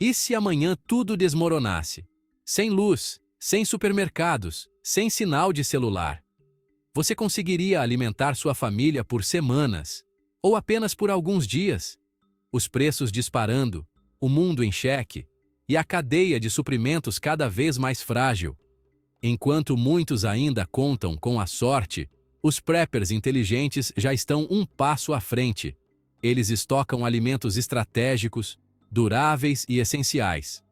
E se amanhã tudo desmoronasse? Sem luz, sem supermercados, sem sinal de celular. Você conseguiria alimentar sua família por semanas, ou apenas por alguns dias? Os preços disparando, o mundo em xeque, e a cadeia de suprimentos cada vez mais frágil. Enquanto muitos ainda contam com a sorte, os preppers inteligentes já estão um passo à frente. Eles estocam alimentos estratégicos, duráveis e essenciais.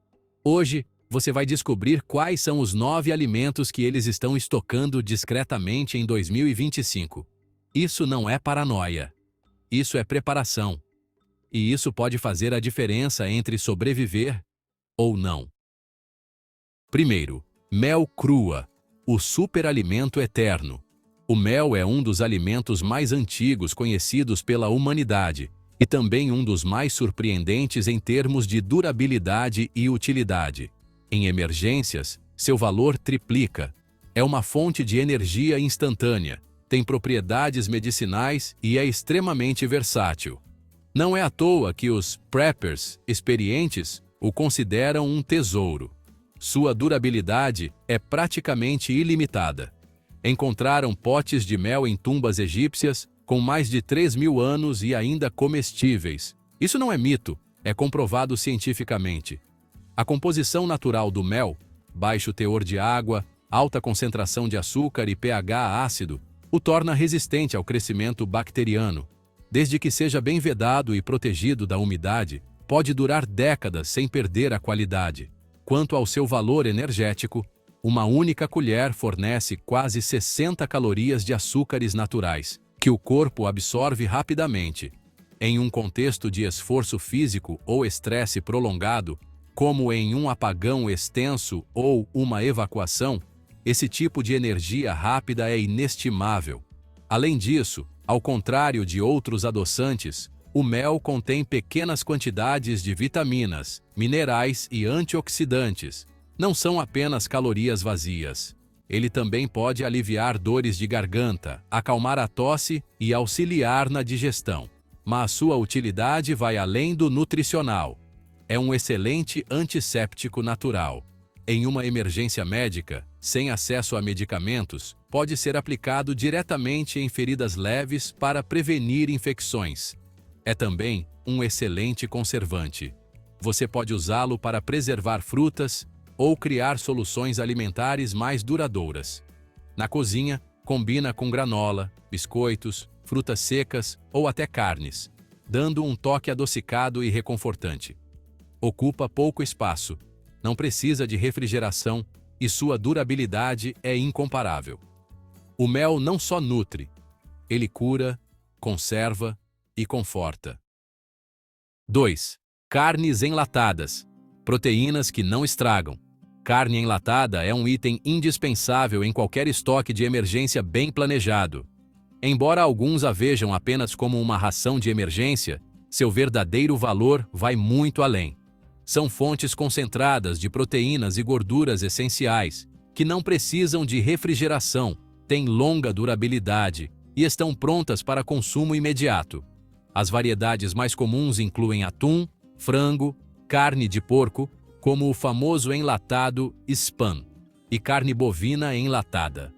Hoje, você vai descobrir quais são os 9 alimentos que eles estão estocando discretamente em 2025. Isso não é paranoia. Isso é preparação. E isso pode fazer a diferença entre sobreviver ou não. Primeiro, mel crua, o superalimento eterno. O mel é um dos alimentos mais antigos conhecidos pela humanidade e também um dos mais surpreendentes em termos de durabilidade e utilidade. Em emergências, seu valor triplica. É uma fonte de energia instantânea, tem propriedades medicinais e é extremamente versátil. Não é à toa que os preppers experientes o consideram um tesouro. Sua durabilidade é praticamente ilimitada. Encontraram potes de mel em tumbas egípcias com mais de 3.000 anos e ainda comestíveis. Isso não é mito, é comprovado cientificamente. A composição natural do mel, baixo teor de água, alta concentração de açúcar e pH ácido, o torna resistente ao crescimento bacteriano. Desde que seja bem vedado e protegido da umidade, pode durar décadas sem perder a qualidade. Quanto ao seu valor energético, uma única colher fornece quase 60 calorias de açúcares naturais, que o corpo absorve rapidamente. Em um contexto de esforço físico ou estresse prolongado, como em um apagão extenso ou uma evacuação, esse tipo de energia rápida é inestimável. Além disso, ao contrário de outros adoçantes, o mel contém pequenas quantidades de vitaminas, minerais e antioxidantes. Não são apenas calorias vazias. Ele também pode aliviar dores de garganta, acalmar a tosse e auxiliar na digestão. Mas sua utilidade vai além do nutricional. É um excelente antisséptico natural. Em uma emergência médica, sem acesso a medicamentos, pode ser aplicado diretamente em feridas leves para prevenir infecções. É também um excelente conservante. Você pode usá-lo para preservar frutas ou criar soluções alimentares mais duradouras. Na cozinha, combina com granola, biscoitos, frutas secas ou até carnes, dando um toque adocicado e reconfortante. Ocupa pouco espaço, não precisa de refrigeração e sua durabilidade é incomparável. O mel não só nutre, ele cura, conserva e conforta. 2. Carnes enlatadas. Proteínas que não estragam. Carne enlatada é um item indispensável em qualquer estoque de emergência bem planejado. Embora alguns a vejam apenas como uma ração de emergência, seu verdadeiro valor vai muito além. São fontes concentradas de proteínas e gorduras essenciais, que não precisam de refrigeração, têm longa durabilidade e estão prontas para consumo imediato. As variedades mais comuns incluem atum, frango, carne de porco, como o famoso enlatado spam, e carne bovina enlatada.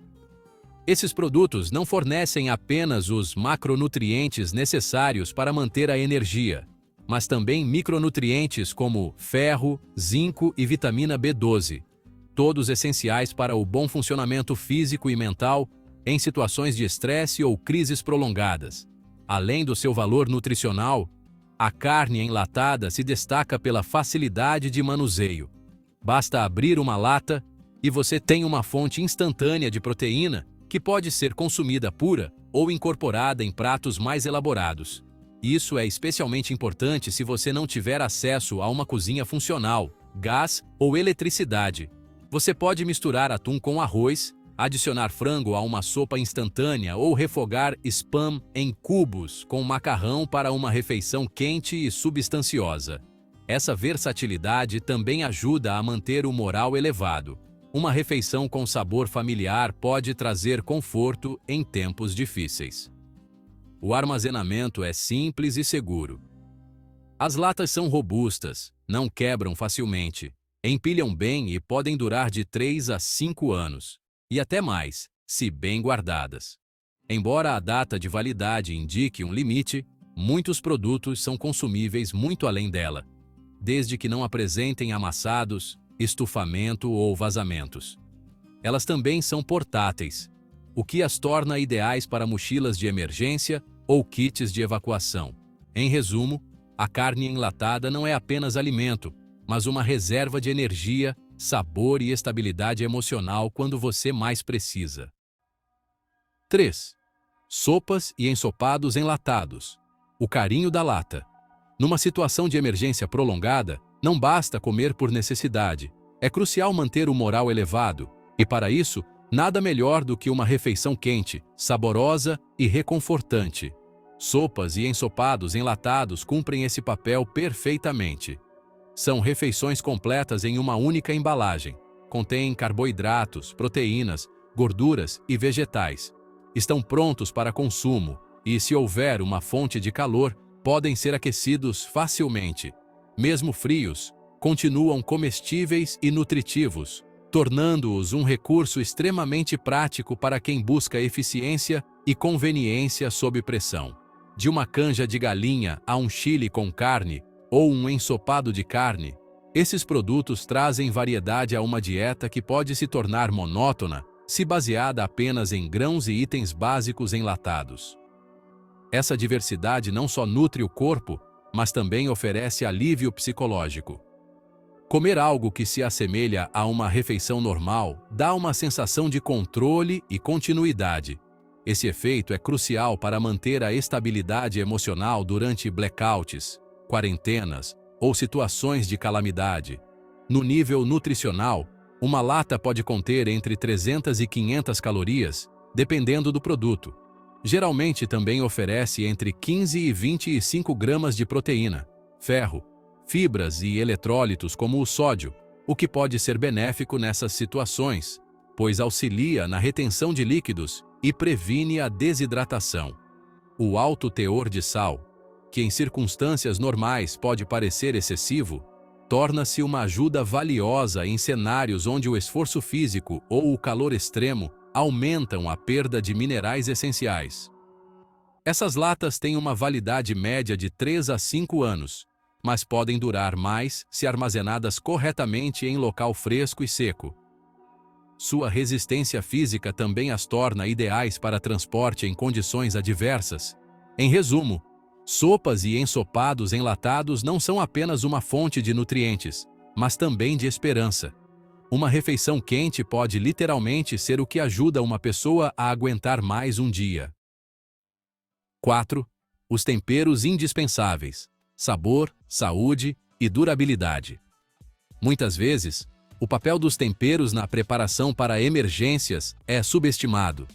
Esses produtos não fornecem apenas os macronutrientes necessários para manter a energia, mas também micronutrientes como ferro, zinco e vitamina B12, todos essenciais para o bom funcionamento físico e mental em situações de estresse ou crises prolongadas. Além do seu valor nutricional, a carne enlatada se destaca pela facilidade de manuseio. Basta abrir uma lata e você tem uma fonte instantânea de proteína que pode ser consumida pura ou incorporada em pratos mais elaborados. Isso é especialmente importante se você não tiver acesso a uma cozinha funcional, gás ou eletricidade. Você pode misturar atum com arroz, adicionar frango a uma sopa instantânea ou refogar spam em cubos com macarrão para uma refeição quente e substanciosa. Essa versatilidade também ajuda a manter o moral elevado. Uma refeição com sabor familiar pode trazer conforto em tempos difíceis. O armazenamento é simples e seguro. As latas são robustas, não quebram facilmente, empilham bem e podem durar de 3 a 5 anos, e até mais, se bem guardadas. Embora a data de validade indique um limite, muitos produtos são consumíveis muito além dela, desde que não apresentem amassados, estufamento ou vazamentos. Elas também são portáteis, o que as torna ideais para mochilas de emergência ou kits de evacuação. Em resumo, a carne enlatada não é apenas alimento, mas uma reserva de energia, sabor e estabilidade emocional quando você mais precisa. 3. Sopas e ensopados enlatados. O carinho da lata. Numa situação de emergência prolongada, não basta comer por necessidade. É crucial manter o moral elevado, e para isso, nada melhor do que uma refeição quente, saborosa e reconfortante. Sopas e ensopados enlatados cumprem esse papel perfeitamente. São refeições completas em uma única embalagem. Contêm carboidratos, proteínas, gorduras e vegetais. Estão prontos para consumo e, se houver uma fonte de calor, podem ser aquecidos facilmente. Mesmo frios, continuam comestíveis e nutritivos, tornando-os um recurso extremamente prático para quem busca eficiência e conveniência sob pressão. De uma canja de galinha a um chile com carne ou um ensopado de carne, esses produtos trazem variedade a uma dieta que pode se tornar monótona se baseada apenas em grãos e itens básicos enlatados. Essa diversidade não só nutre o corpo, mas também oferece alívio psicológico. Comer algo que se assemelha a uma refeição normal dá uma sensação de controle e continuidade. Esse efeito é crucial para manter a estabilidade emocional durante blackouts, quarentenas ou situações de calamidade. No nível nutricional, uma lata pode conter entre 300 e 500 calorias, dependendo do produto. Geralmente também oferece entre 15 e 25 gramas de proteína, ferro, fibras e eletrólitos como o sódio, o que pode ser benéfico nessas situações, pois auxilia na retenção de líquidos e previne a desidratação. O alto teor de sal, que em circunstâncias normais pode parecer excessivo, torna-se uma ajuda valiosa em cenários onde o esforço físico ou o calor extremo aumentam a perda de minerais essenciais. Essas latas têm uma validade média de 3 a 5 anos, mas podem durar mais se armazenadas corretamente em local fresco e seco. Sua resistência física também as torna ideais para transporte em condições adversas. Em resumo, sopas e ensopados enlatados não são apenas uma fonte de nutrientes, mas também de esperança. Uma refeição quente pode literalmente ser o que ajuda uma pessoa a aguentar mais um dia. 4. Os temperos indispensáveis. Sabor, saúde e durabilidade. Muitas vezes, o papel dos temperos na preparação para emergências é subestimado.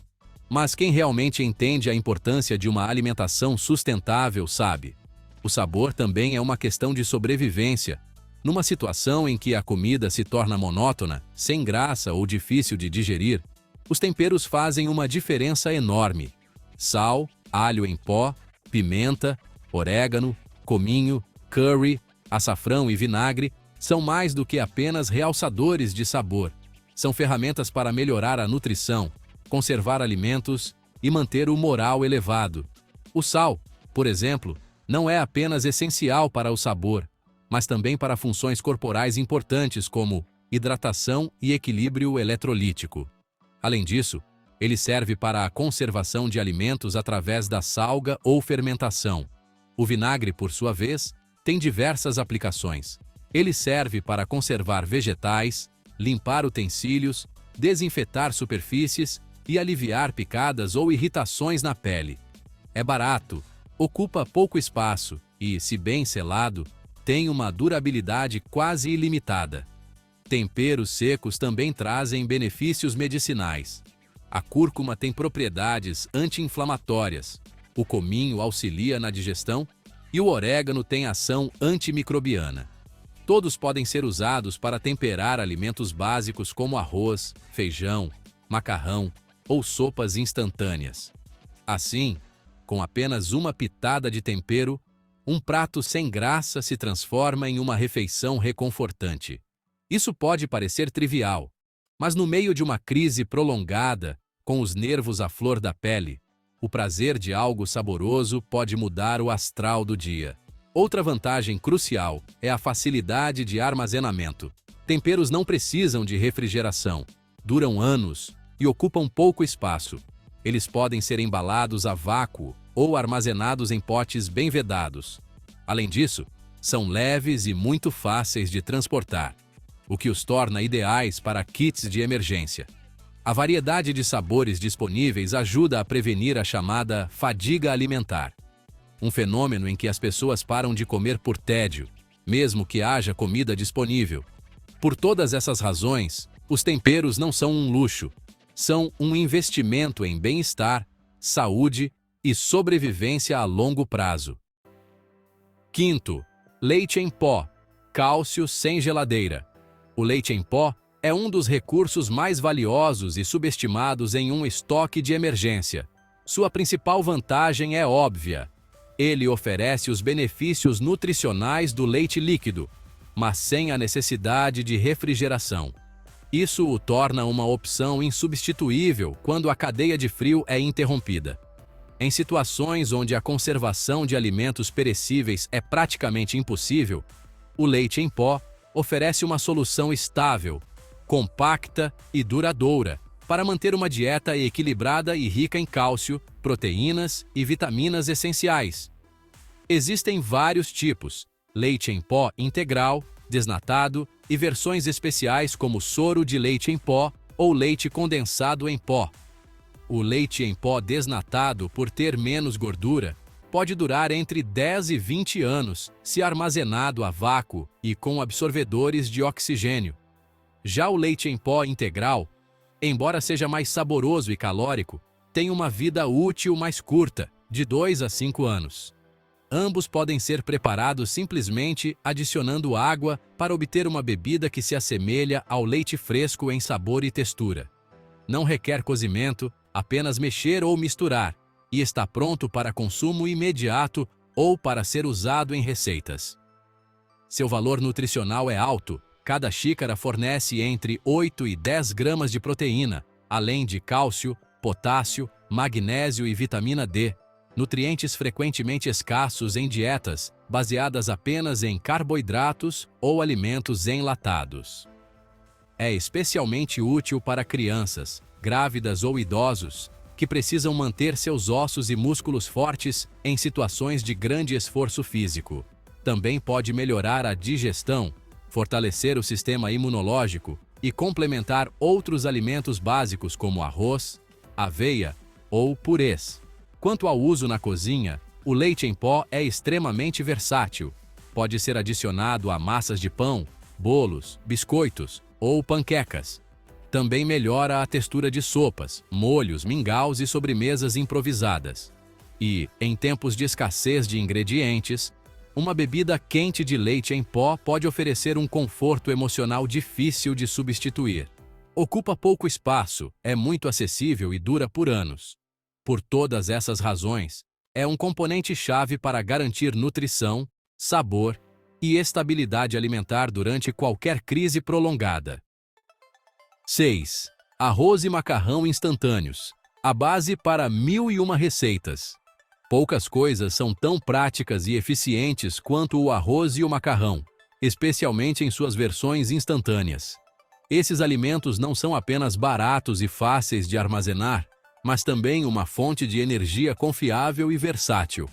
Mas quem realmente entende a importância de uma alimentação sustentável sabe. O sabor também é uma questão de sobrevivência. Numa situação em que a comida se torna monótona, sem graça ou difícil de digerir, os temperos fazem uma diferença enorme. Sal, alho em pó, pimenta, orégano, cominho, curry, açafrão e vinagre são mais do que apenas realçadores de sabor. São ferramentas para melhorar a nutrição, conservar alimentos e manter o moral elevado. O sal, por exemplo, não é apenas essencial para o sabor, mas também para funções corporais importantes como hidratação e equilíbrio eletrolítico. Além disso, ele serve para a conservação de alimentos através da salga ou fermentação. O vinagre, por sua vez, tem diversas aplicações. Ele serve para conservar vegetais, limpar utensílios, desinfetar superfícies e aliviar picadas ou irritações na pele. É barato, ocupa pouco espaço e, se bem selado, tem uma durabilidade quase ilimitada. Temperos secos também trazem benefícios medicinais. A cúrcuma tem propriedades anti-inflamatórias, o cominho auxilia na digestão e o orégano tem ação antimicrobiana. Todos podem ser usados para temperar alimentos básicos como arroz, feijão, macarrão ou sopas instantâneas. Assim, com apenas uma pitada de tempero, um prato sem graça se transforma em uma refeição reconfortante. Isso pode parecer trivial, mas no meio de uma crise prolongada, com os nervos à flor da pele, o prazer de algo saboroso pode mudar o astral do dia. Outra vantagem crucial é a facilidade de armazenamento. Temperos não precisam de refrigeração, duram anos e ocupam pouco espaço. Eles podem ser embalados a vácuo ou armazenados em potes bem vedados. Além disso, são leves e muito fáceis de transportar, o que os torna ideais para kits de emergência. A variedade de sabores disponíveis ajuda a prevenir a chamada fadiga alimentar, um fenômeno em que as pessoas param de comer por tédio, mesmo que haja comida disponível. Por todas essas razões, os temperos não são um luxo, são um investimento em bem-estar, saúde e sobrevivência a longo prazo. Quinto, leite em pó, cálcio sem geladeira. O leite em pó é um dos recursos mais valiosos e subestimados em um estoque de emergência. Sua principal vantagem é óbvia. Ele oferece os benefícios nutricionais do leite líquido, mas sem a necessidade de refrigeração. Isso o torna uma opção insubstituível quando a cadeia de frio é interrompida. Em situações onde a conservação de alimentos perecíveis é praticamente impossível, o leite em pó oferece uma solução estável, compacta e duradoura para manter uma dieta equilibrada e rica em cálcio, proteínas e vitaminas essenciais. Existem vários tipos: leite em pó integral, desnatado e versões especiais como soro de leite em pó ou leite condensado em pó. O leite em pó desnatado, por ter menos gordura, pode durar entre 10 e 20 anos se armazenado a vácuo e com absorvedores de oxigênio. Já o leite em pó integral, embora seja mais saboroso e calórico, tem uma vida útil mais curta, de 2 a 5 anos. Ambos podem ser preparados simplesmente adicionando água para obter uma bebida que se assemelha ao leite fresco em sabor e textura. Não requer cozimento, apenas mexer ou misturar, e está pronto para consumo imediato ou para ser usado em receitas. Seu valor nutricional é alto. Cada xícara fornece entre 8 e 10 gramas de proteína, além de cálcio, potássio, magnésio e vitamina D, nutrientes frequentemente escassos em dietas baseadas apenas em carboidratos ou alimentos enlatados. É especialmente útil para crianças, grávidas ou idosos, que precisam manter seus ossos e músculos fortes em situações de grande esforço físico. Também pode melhorar a digestão, fortalecer o sistema imunológico e complementar outros alimentos básicos como arroz, aveia ou purês. Quanto ao uso na cozinha, o leite em pó é extremamente versátil. Pode ser adicionado a massas de pão, bolos, biscoitos ou panquecas. Também melhora a textura de sopas, molhos, mingaus e sobremesas improvisadas. E, em tempos de escassez de ingredientes, uma bebida quente de leite em pó pode oferecer um conforto emocional difícil de substituir. Ocupa pouco espaço, é muito acessível e dura por anos. Por todas essas razões, é um componente-chave para garantir nutrição, sabor e estabilidade alimentar durante qualquer crise prolongada. 6. Arroz e macarrão instantâneos. A base para 1001 receitas. Poucas coisas são tão práticas e eficientes quanto o arroz e o macarrão, especialmente em suas versões instantâneas. Esses alimentos não são apenas baratos e fáceis de armazenar, mas também uma fonte de energia confiável e versátil.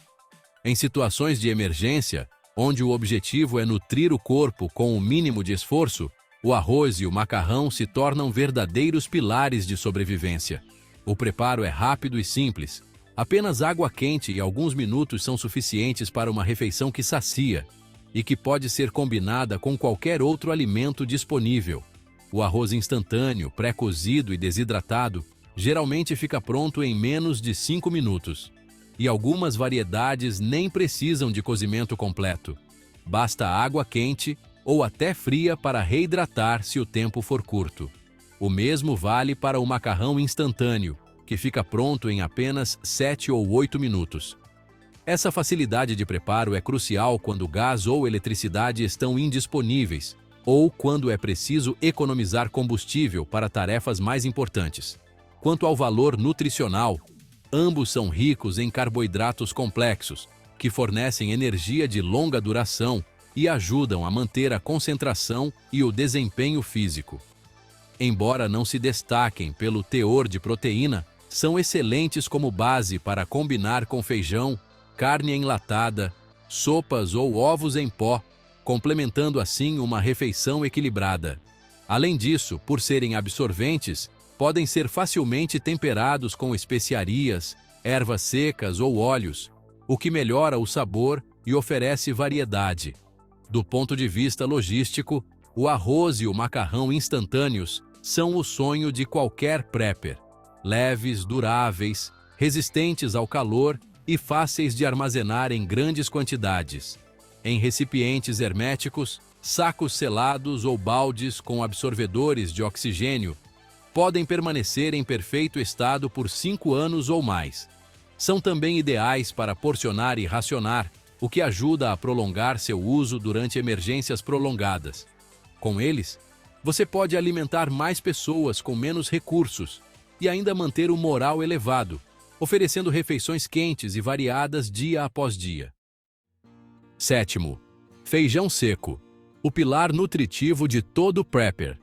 Em situações de emergência, onde o objetivo é nutrir o corpo com o mínimo de esforço, o arroz e o macarrão se tornam verdadeiros pilares de sobrevivência. O preparo é rápido e simples. Apenas água quente e alguns minutos são suficientes para uma refeição que sacia e que pode ser combinada com qualquer outro alimento disponível. O arroz instantâneo, pré-cozido e desidratado, geralmente fica pronto em menos de 5 minutos. E algumas variedades nem precisam de cozimento completo. Basta água quente ou até fria para reidratar se o tempo for curto. O mesmo vale para o macarrão instantâneo, que fica pronto em apenas 7 ou 8 minutos. Essa facilidade de preparo é crucial quando gás ou eletricidade estão indisponíveis, ou quando é preciso economizar combustível para tarefas mais importantes. Quanto ao valor nutricional, ambos são ricos em carboidratos complexos, que fornecem energia de longa duração e ajudam a manter a concentração e o desempenho físico. Embora não se destaquem pelo teor de proteína, são excelentes como base para combinar com feijão, carne enlatada, sopas ou ovos em pó, complementando assim uma refeição equilibrada. Além disso, por serem absorventes, podem ser facilmente temperados com especiarias, ervas secas ou óleos, o que melhora o sabor e oferece variedade. Do ponto de vista logístico, o arroz e o macarrão instantâneos são o sonho de qualquer prepper. Leves, duráveis, resistentes ao calor e fáceis de armazenar em grandes quantidades. Em recipientes herméticos, sacos selados ou baldes com absorvedores de oxigênio podem permanecer em perfeito estado por 5 anos ou mais. São também ideais para porcionar e racionar, o que ajuda a prolongar seu uso durante emergências prolongadas. Com eles, você pode alimentar mais pessoas com menos recursos e ainda manter o moral elevado, oferecendo refeições quentes e variadas dia após dia. 7º. Feijão seco, o pilar nutritivo de todo prepper.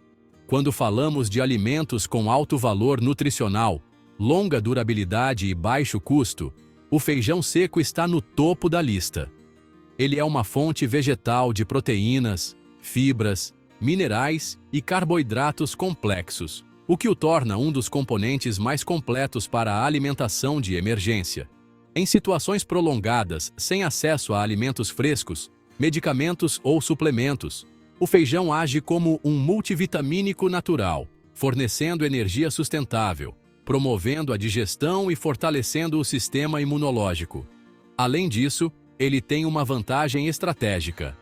Quando falamos de alimentos com alto valor nutricional, longa durabilidade e baixo custo, o feijão seco está no topo da lista. Ele é uma fonte vegetal de proteínas, fibras, minerais e carboidratos complexos, o que o torna um dos componentes mais completos para a alimentação de emergência. Em situações prolongadas, sem acesso a alimentos frescos, medicamentos ou suplementos, o feijão age como um multivitamínico natural, fornecendo energia sustentável, promovendo a digestão e fortalecendo o sistema imunológico. Além disso, ele tem uma vantagem estratégica.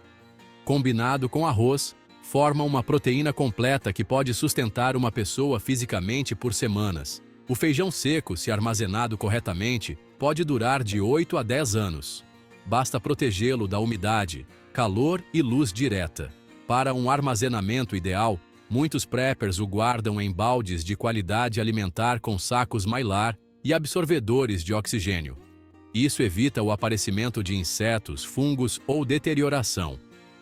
Combinado com arroz, forma uma proteína completa que pode sustentar uma pessoa fisicamente por semanas. O feijão seco, se armazenado corretamente, pode durar de 8 a 10 anos. Basta protegê-lo da umidade, calor e luz direta. Para um armazenamento ideal, muitos preppers o guardam em baldes de qualidade alimentar com sacos Mylar e absorvedores de oxigênio. Isso evita o aparecimento de insetos, fungos ou deterioração.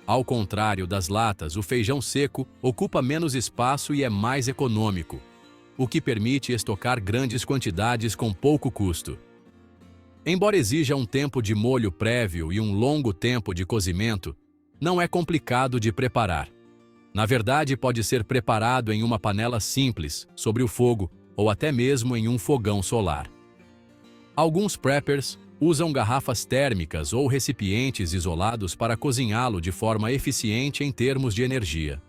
Ao contrário das latas, o feijão seco ocupa menos espaço e é mais econômico, o que permite estocar grandes quantidades com pouco custo. Embora exija um tempo de molho prévio e um longo tempo de cozimento, não é complicado de preparar. Na verdade, pode ser preparado em uma panela simples, sobre o fogo, ou até mesmo em um fogão solar. Alguns preppers usam garrafas térmicas ou recipientes isolados para cozinhá-lo de forma eficiente em termos de energia.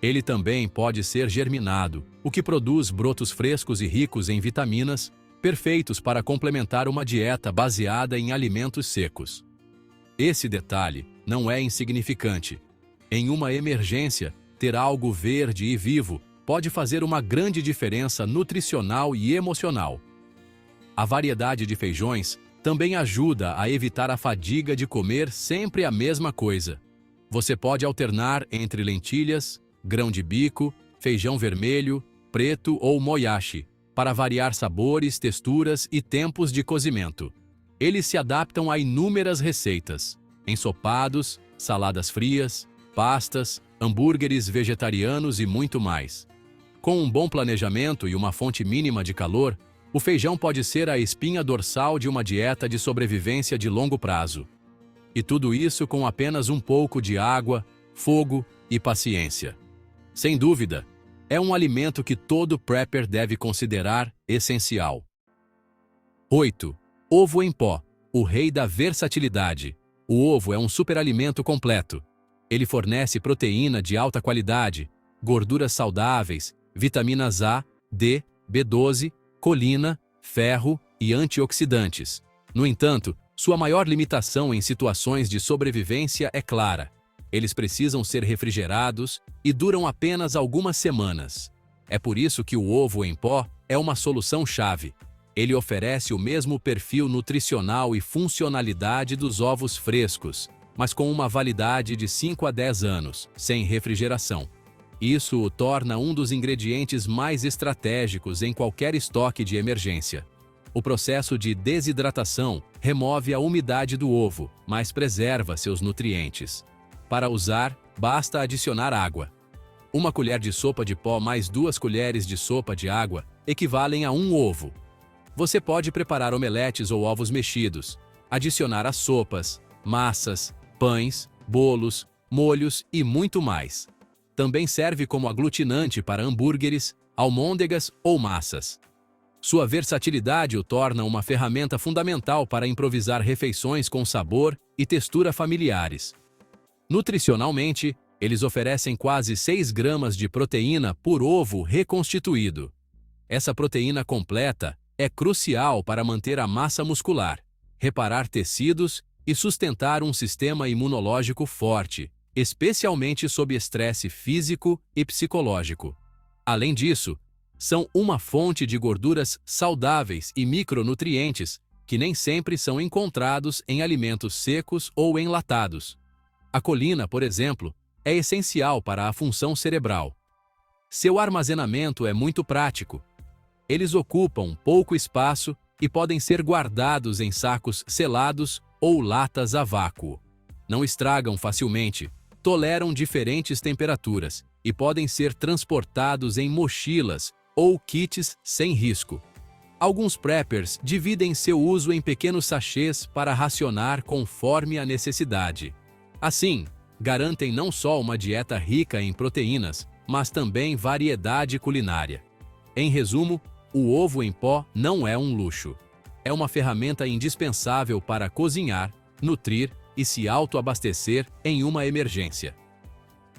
Ele também pode ser germinado, o que produz brotos frescos e ricos em vitaminas, perfeitos para complementar uma dieta baseada em alimentos secos. Esse detalhe não é insignificante. Em uma emergência, ter algo verde e vivo pode fazer uma grande diferença nutricional e emocional. A variedade de feijões também ajuda a evitar a fadiga de comer sempre a mesma coisa. Você pode alternar entre lentilhas, grão de bico, feijão vermelho, preto ou moyashi, para variar sabores, texturas e tempos de cozimento. Eles se adaptam a inúmeras receitas: ensopados, saladas frias, pastas, hambúrgueres vegetarianos e muito mais. Com um bom planejamento e uma fonte mínima de calor, o feijão pode ser a espinha dorsal de uma dieta de sobrevivência de longo prazo. E tudo isso com apenas um pouco de água, fogo e paciência. Sem dúvida, é um alimento que todo prepper deve considerar essencial. 8. Ovo em pó, o rei da versatilidade. O ovo é um superalimento completo. Ele fornece proteína de alta qualidade, gorduras saudáveis, vitaminas A, D, B12, colina, ferro e antioxidantes. No entanto, sua maior limitação em situações de sobrevivência é clara. Eles precisam ser refrigerados e duram apenas algumas semanas. É por isso que o ovo em pó é uma solução-chave. Ele oferece o mesmo perfil nutricional e funcionalidade dos ovos frescos, mas com uma validade de 5 a 10 anos, sem refrigeração. Isso o torna um dos ingredientes mais estratégicos em qualquer estoque de emergência. O processo de desidratação remove a umidade do ovo, mas preserva seus nutrientes. Para usar, basta adicionar água. 1 colher de sopa de pó mais 2 colheres de sopa de água equivalem a 1 ovo. Você pode preparar omeletes ou ovos mexidos, adicionar as sopas, massas, pães, bolos, molhos e muito mais. Também serve como aglutinante para hambúrgueres, almôndegas ou massas. Sua versatilidade o torna uma ferramenta fundamental para improvisar refeições com sabor e textura familiares. Nutricionalmente, eles oferecem quase 6 gramas de proteína por ovo reconstituído. Essa proteína completa é crucial para manter a massa muscular, reparar tecidos e sustentar um sistema imunológico forte, especialmente sob estresse físico e psicológico. Além disso, são uma fonte de gorduras saudáveis e micronutrientes que nem sempre são encontrados em alimentos secos ou enlatados. A colina, por exemplo, é essencial para a função cerebral. Seu armazenamento é muito prático. Eles ocupam pouco espaço e podem ser guardados em sacos selados ou latas a vácuo. Não estragam facilmente, toleram diferentes temperaturas e podem ser transportados em mochilas ou kits sem risco. Alguns preppers dividem seu uso em pequenos sachês para racionar conforme a necessidade. Assim, garantem não só uma dieta rica em proteínas, mas também variedade culinária. Em resumo, o ovo em pó não é um luxo. É uma ferramenta indispensável para cozinhar, nutrir e se autoabastecer em uma emergência.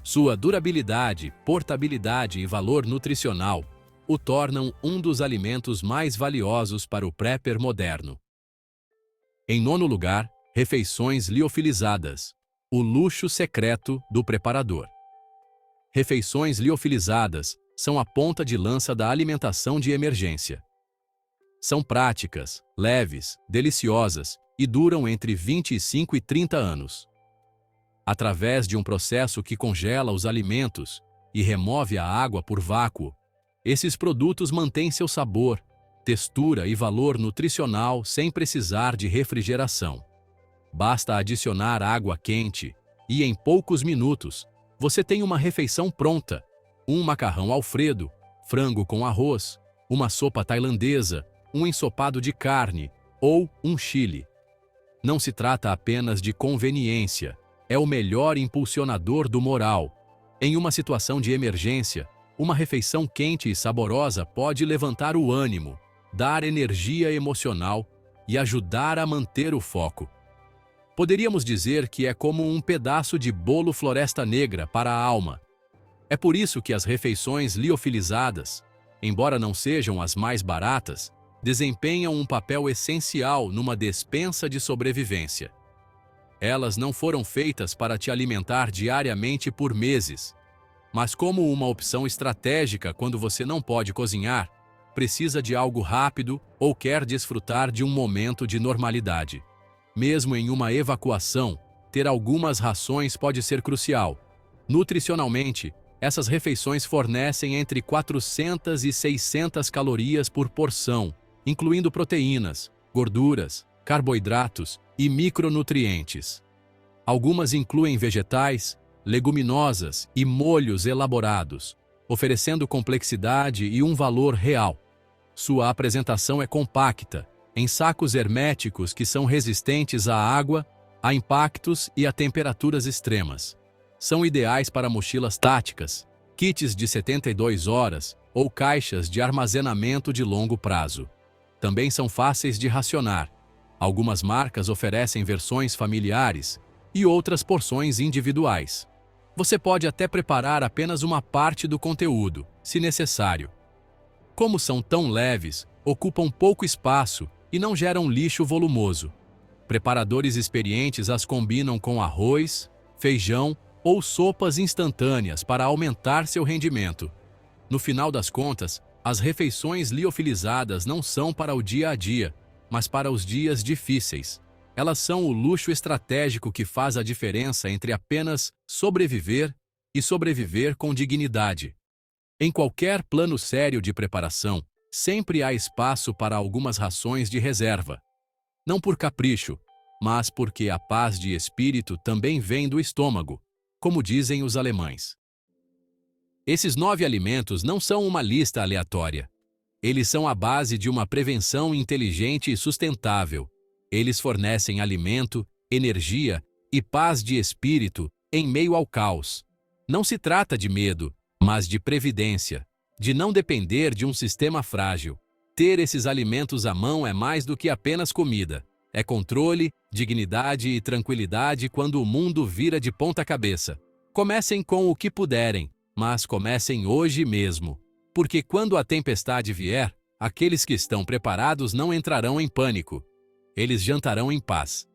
Sua durabilidade, portabilidade e valor nutricional o tornam um dos alimentos mais valiosos para o prepper moderno. Em 9º lugar, refeições liofilizadas. O luxo secreto do preparador. Refeições liofilizadas são a ponta de lança da alimentação de emergência. São práticas, leves, deliciosas e duram entre 25 e 30 anos. Através de um processo que congela os alimentos e remove a água por vácuo, esses produtos mantêm seu sabor, textura e valor nutricional sem precisar de refrigeração. Basta adicionar água quente e, em poucos minutos, você tem uma refeição pronta: um macarrão Alfredo, frango com arroz, uma sopa tailandesa, um ensopado de carne ou um chili. Não se trata apenas de conveniência, é o melhor impulsionador do moral. Em uma situação de emergência, uma refeição quente e saborosa pode levantar o ânimo, dar energia emocional e ajudar a manter o foco. Poderíamos dizer que é como um pedaço de bolo Floresta Negra para a alma. É por isso que as refeições liofilizadas, embora não sejam as mais baratas, desempenham um papel essencial numa despensa de sobrevivência. Elas não foram feitas para te alimentar diariamente por meses, mas como uma opção estratégica quando você não pode cozinhar, precisa de algo rápido ou quer desfrutar de um momento de normalidade. Mesmo em uma evacuação, ter algumas rações pode ser crucial. Nutricionalmente, essas refeições fornecem entre 400 e 600 calorias por porção, incluindo proteínas, gorduras, carboidratos e micronutrientes. Algumas incluem vegetais, leguminosas e molhos elaborados, oferecendo complexidade e um valor real. Sua apresentação é compacta, em sacos herméticos que são resistentes à água, a impactos e a temperaturas extremas. São ideais para mochilas táticas, kits de 72 horas ou caixas de armazenamento de longo prazo. Também são fáceis de racionar. Algumas marcas oferecem versões familiares e outras porções individuais. Você pode até preparar apenas uma parte do conteúdo, se necessário. Como são tão leves, ocupam pouco espaço e não geram lixo volumoso. Preparadores experientes as combinam com arroz, feijão ou sopas instantâneas para aumentar seu rendimento. No final das contas, As refeições liofilizadas não são para o dia a dia, mas para os dias difíceis. Elas são o luxo estratégico que faz a diferença entre apenas sobreviver e sobreviver com dignidade. Em qualquer plano sério de preparação, sempre há espaço para algumas rações de reserva. Não por capricho, mas porque a paz de espírito também vem do estômago, como dizem os alemães. Esses 9 alimentos não são uma lista aleatória. Eles são a base de uma prevenção inteligente e sustentável. Eles fornecem alimento, energia e paz de espírito em meio ao caos. Não se trata de medo, mas de previdência, de não depender de um sistema frágil. Ter esses alimentos à mão é mais do que apenas comida. É controle, dignidade e tranquilidade quando o mundo vira de ponta cabeça. Comecem com o que puderem, mas comecem hoje mesmo. Porque quando a tempestade vier, aqueles que estão preparados não entrarão em pânico. Eles jantarão em paz.